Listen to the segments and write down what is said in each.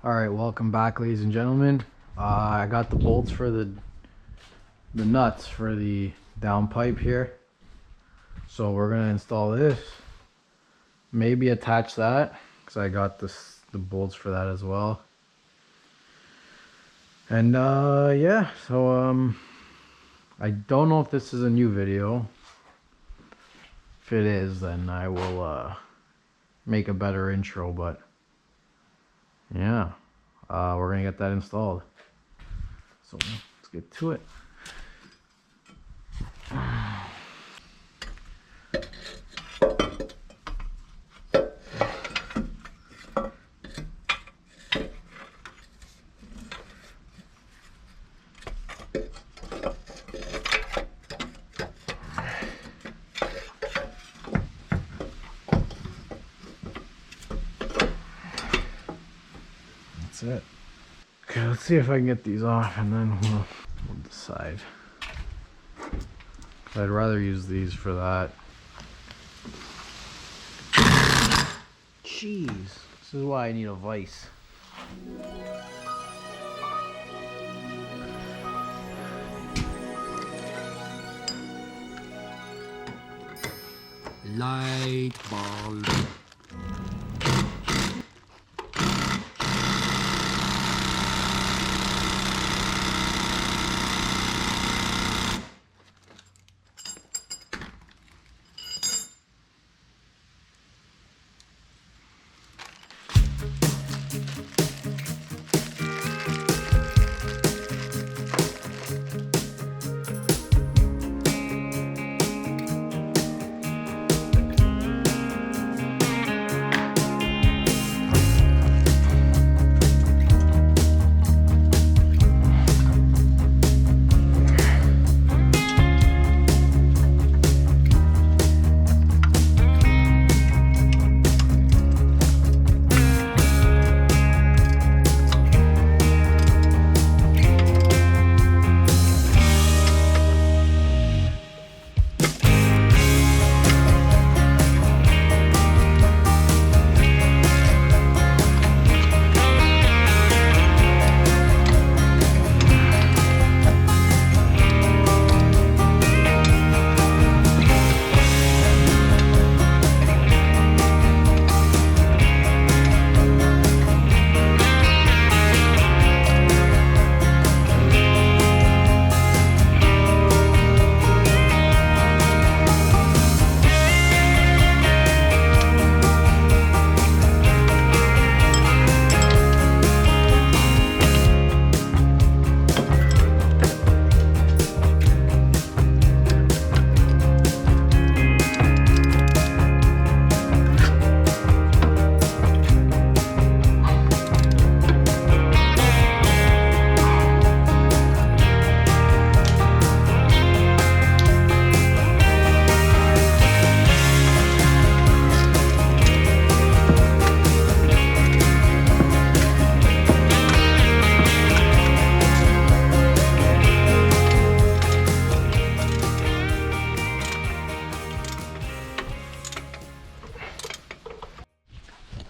All right, welcome back, ladies and gentlemen. I got the bolts for the nuts for the down pipe here. So we're gonna install this. Maybe attach that because I got the bolts for that as well. And yeah, so I don't know if this is a new video. If it is, then I will make a better intro, but yeah, we're gonna get that installed. So let's get to it. That's it. Okay, let's see if I can get these off and then we'll decide. I'd rather use these for that. Jeez, this is why I need a vise. Light bulb.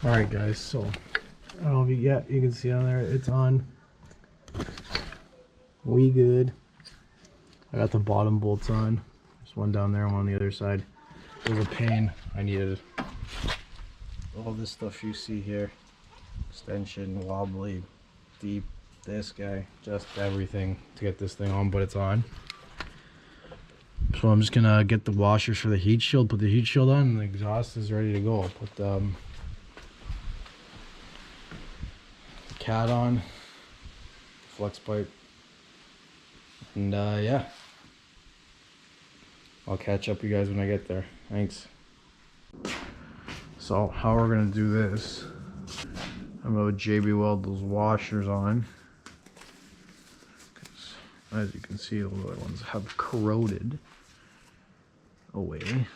Alright guys, so I don't know if you can see on there, it's on. We good. I got the bottom bolts on. There's one down there, one on the other side. It was a pain. I needed all this stuff you see here. Extension, wobbly, deep, this guy, just everything to get this thing on, but it's on. So I'm just gonna get the washers for the heat shield, put the heat shield on, and the exhaust is ready to go. I'll put the cat on, flex pipe, and yeah, I'll catch up you guys when I get there. Thanks. So how we're gonna do this, I'm gonna JB weld those washers on, because as you can see, the other ones have corroded away.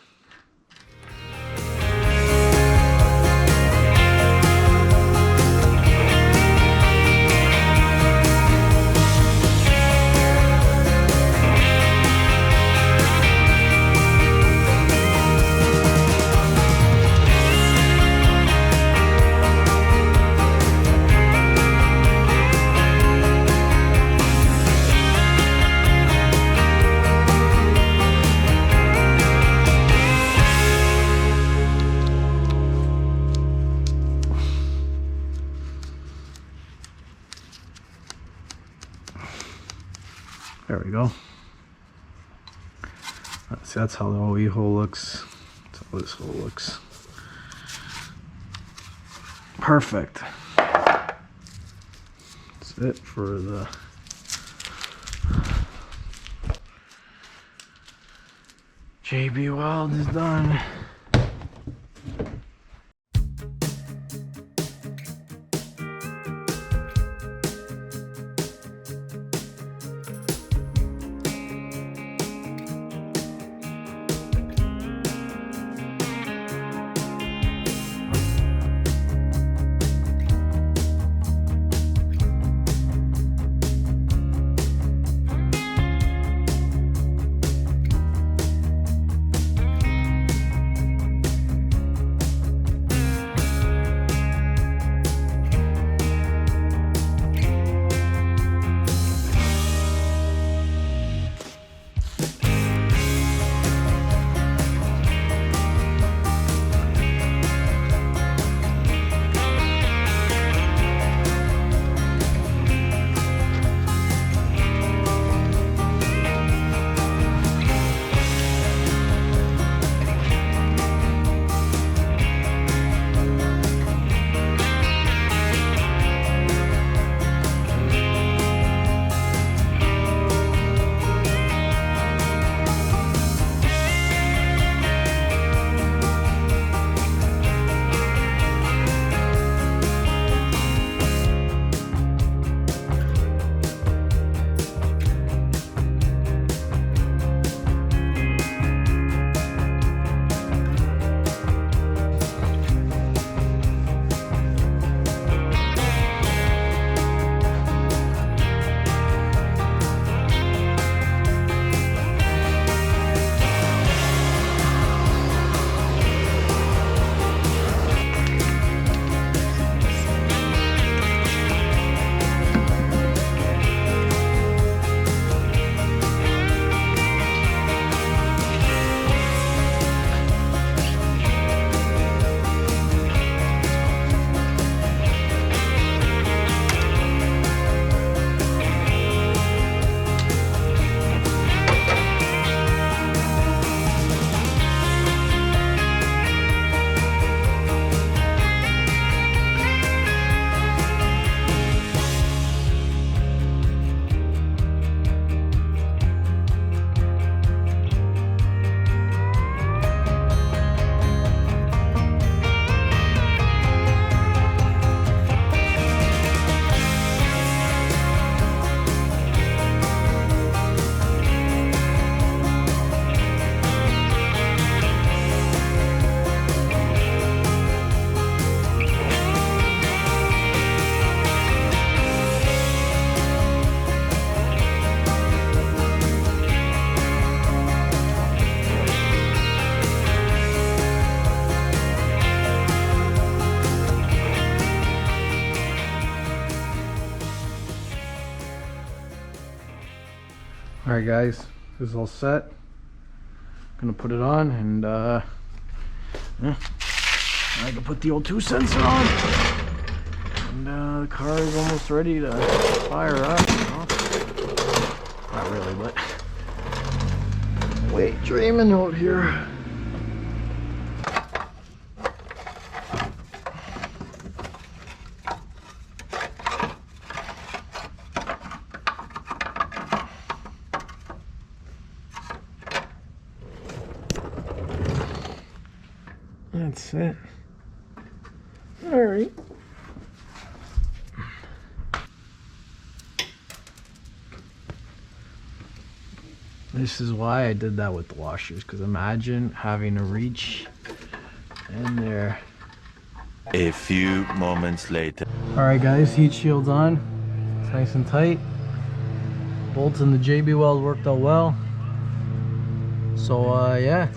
There we go. See, that's how the OE hole looks. That's how this hole looks. Perfect. That's it for the JB Weld is done. Alright guys, this is all set. Gonna put it on and yeah, I can put the O2 sensor on. And the car is almost ready to fire up. Not really, but wait, dreaming out here. That's it. All right. This is why I did that with the washers, because imagine having to reach in there. A few moments later. All right, guys, heat shield's on. It's nice and tight. Bolts in the JB Weld worked out well. So yeah,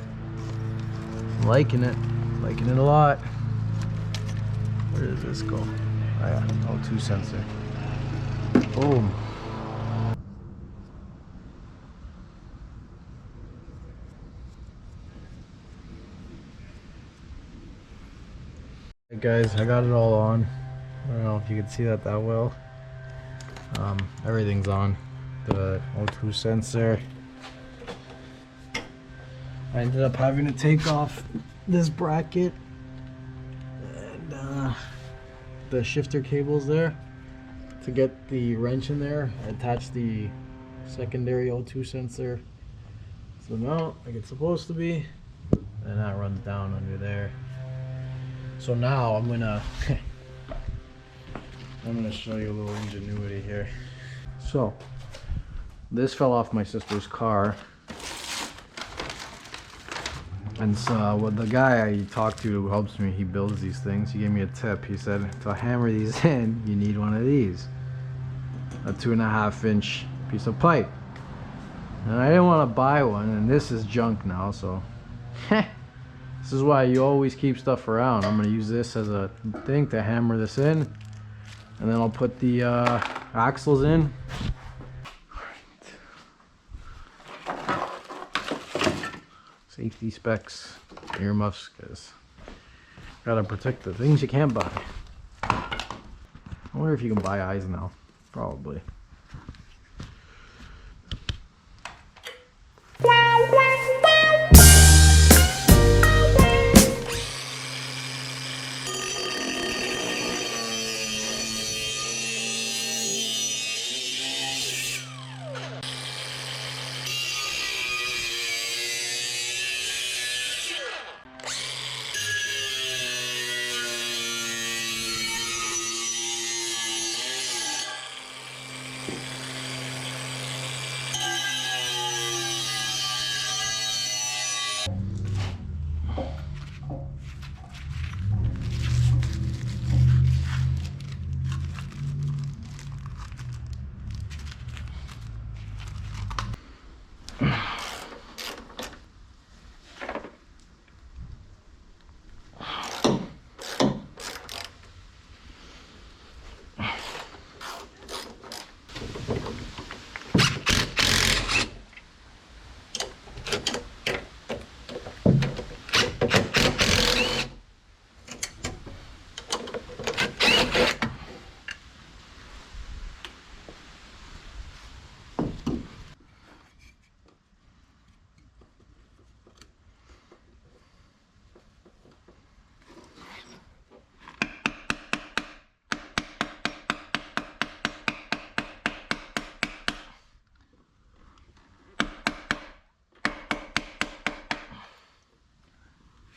I'm liking it. Liking it a lot. Where does this go? Oh yeah, O2 sensor. Boom. Hey guys, I got it all on. I don't know if you can see that well. Everything's on. the O2 sensor. I ended up having to take off this bracket and the shifter cables there to get the wrench in there. I attached the secondary O2 sensor to the mount like it's supposed to be, and that runs down under there. So now I'm gonna show you a little ingenuity here. So this fell off my sister's car, and so well, the guy I talked to who helps me, he builds these things, he gave me a tip. He said to hammer these in, you need one of these, a 2.5 inch piece of pipe. And I didn't want to buy one, and this is junk now, so this is why you always keep stuff around. I'm gonna use this as a thing to hammer this in, and then I'll put the axles in. Safety specs, earmuffs, because gotta protect the things you can't buy. I wonder if you can buy eyes now. Probably.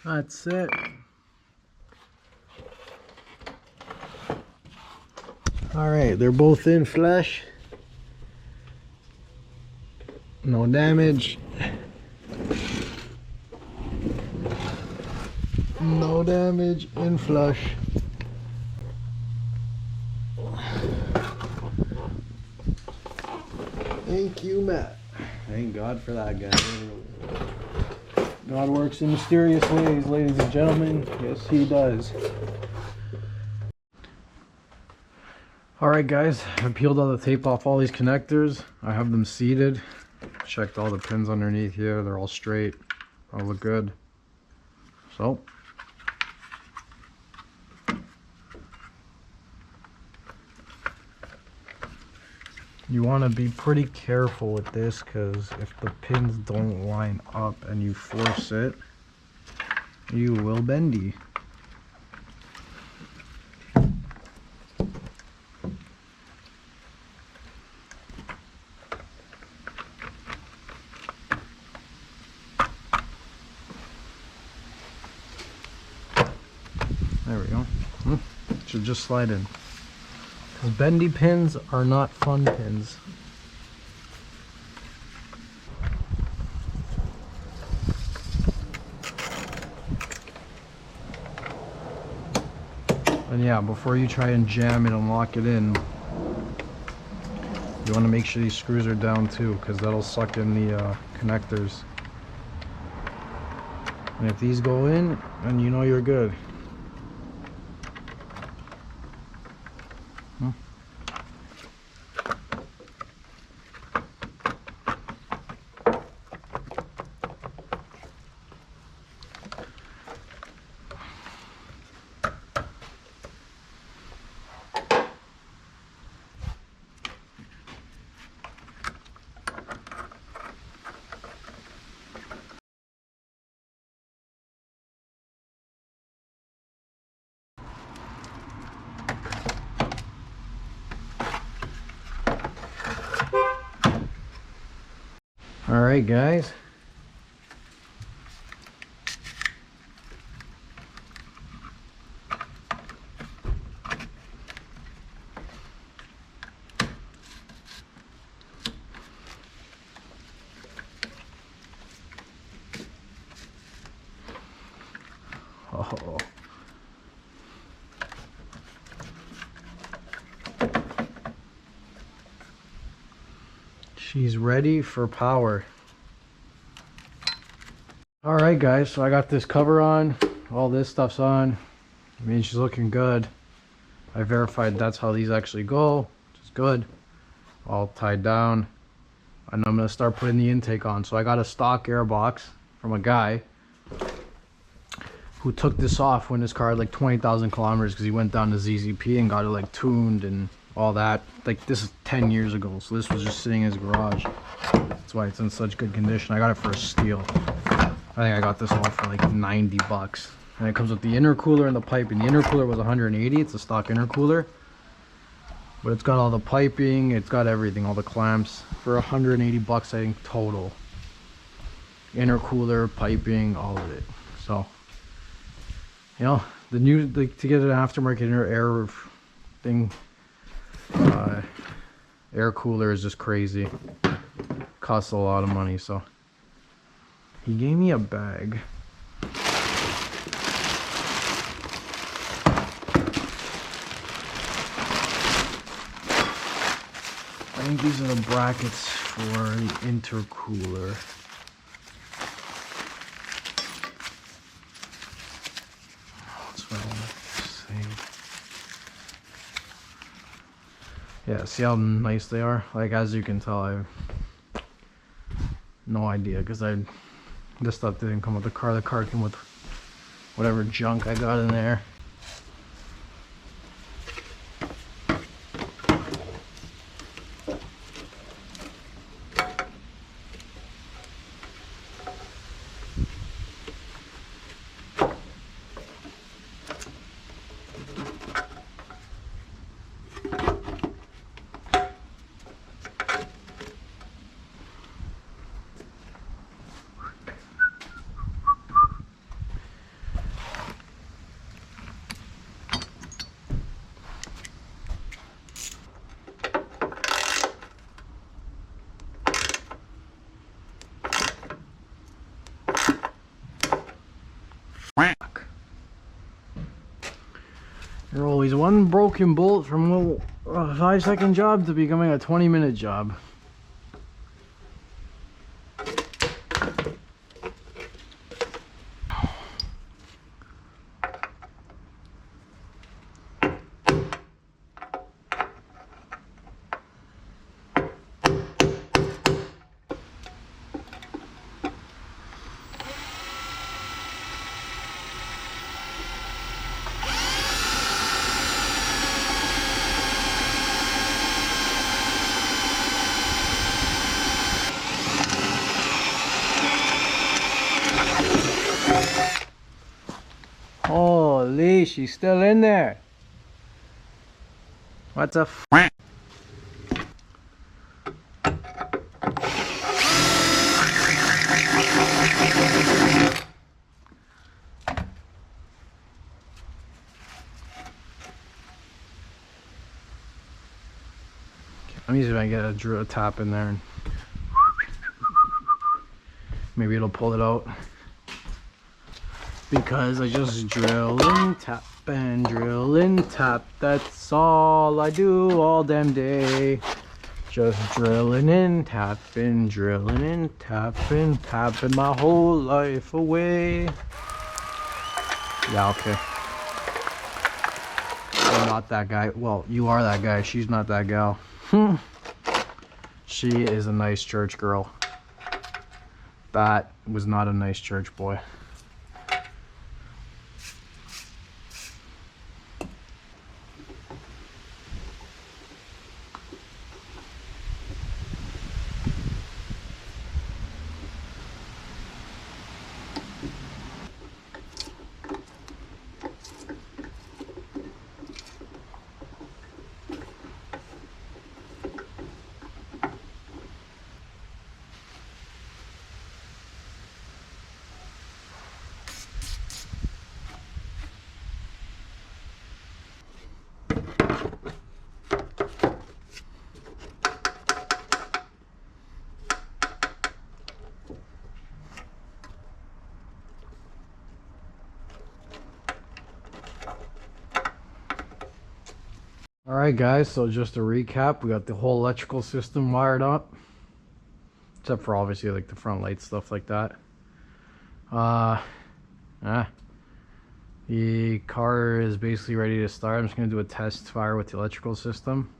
That's it. Alright, they're both in flush. No damage. No damage, in flush. Thank you, Matt. Thank God for that guy. God works in mysterious ways, ladies and gentlemen. Yes, he does. Alright guys, I peeled all the tape off all these connectors. I have them seated. Checked all the pins underneath here. They're all straight. All look good. So, you want to be pretty careful with this, because if the pins don't line up and you force it, you will bendy. There we go. Should just slide in. Because bendy pins are not fun pins. And yeah, before you try and jam it and lock it in, you want to make sure these screws are down too, because that'll suck in the connectors. And if these go in, then you know you're good. All right, guys. Oh. She's ready for power. All right, guys, so I got this cover on. All this stuff's on. I mean, she's looking good. I verified that's how these actually go, which is good. All tied down. And I'm gonna start putting the intake on. So I got a stock air box from a guy who took this off when his car had like 20,000 kilometers because he went down to ZZP and got it like tuned and all that. Like, this is 10 years ago, so this was just sitting in his garage. That's why it's in such good condition. I got it for a steal. I think I got this all for like 90 bucks. And it comes with the intercooler and the piping. The intercooler was 180. It's a stock intercooler. But it's got all the piping, it's got everything, all the clamps for 180 bucks, I think, total. Intercooler, piping, all of it. So, you know, the new, like, to get an aftermarket air thing, air cooler is just crazy. Costs a lot of money. So he gave me a bag. I think these are the brackets for the intercooler. That's what I want to say. Yeah, see how nice they are? Like, as you can tell, I have no idea, because this stuff didn't come with the car. The car came with whatever junk I got in there. You're always one broken bolt from a 5-second job to becoming a 20-minute job. Holy, she's still in there. What the f? Let me see if I can get a drill tap in there and maybe it'll pull it out. Because I just drill and tap and drill and tap. That's all I do all damn day. Just drilling and tapping, drilling and tapping, tapping my whole life away. Yeah, okay. I'm not that guy. Well, you are that guy. She's not that gal. She is a nice church girl. That was not a nice church boy. Alright guys, so just to recap, we got the whole electrical system wired up. Except for obviously like the front lights, stuff like that. The car is basically ready to start. I'm just going to do a test fire with the electrical system.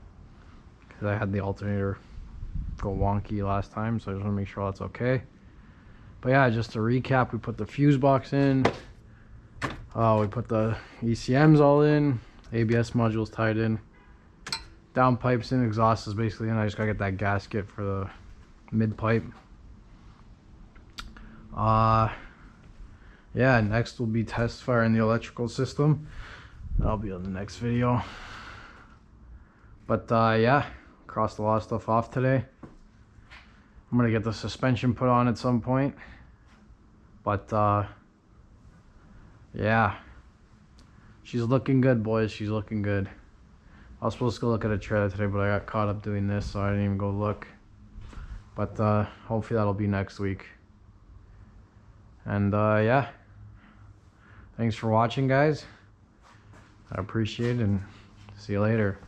Because I had the alternator go wonky last time, so I just want to make sure that's okay. But yeah, just to recap, we put the fuse box in. We put the ECMs all in. ABS modules tied in. Down pipes in, exhaust is basically in. I just gotta get that gasket for the mid pipe. Yeah, next will be test firing the electrical system. That'll be on the next video. But yeah, crossed a lot of stuff off today. I'm gonna get the suspension put on at some point. But yeah, she's looking good, boys. She's looking good. I was supposed to go look at a trailer today, but I got caught up doing this, so I didn't even go look. But hopefully that'll be next week. And yeah, thanks for watching, guys. I appreciate it, and see you later.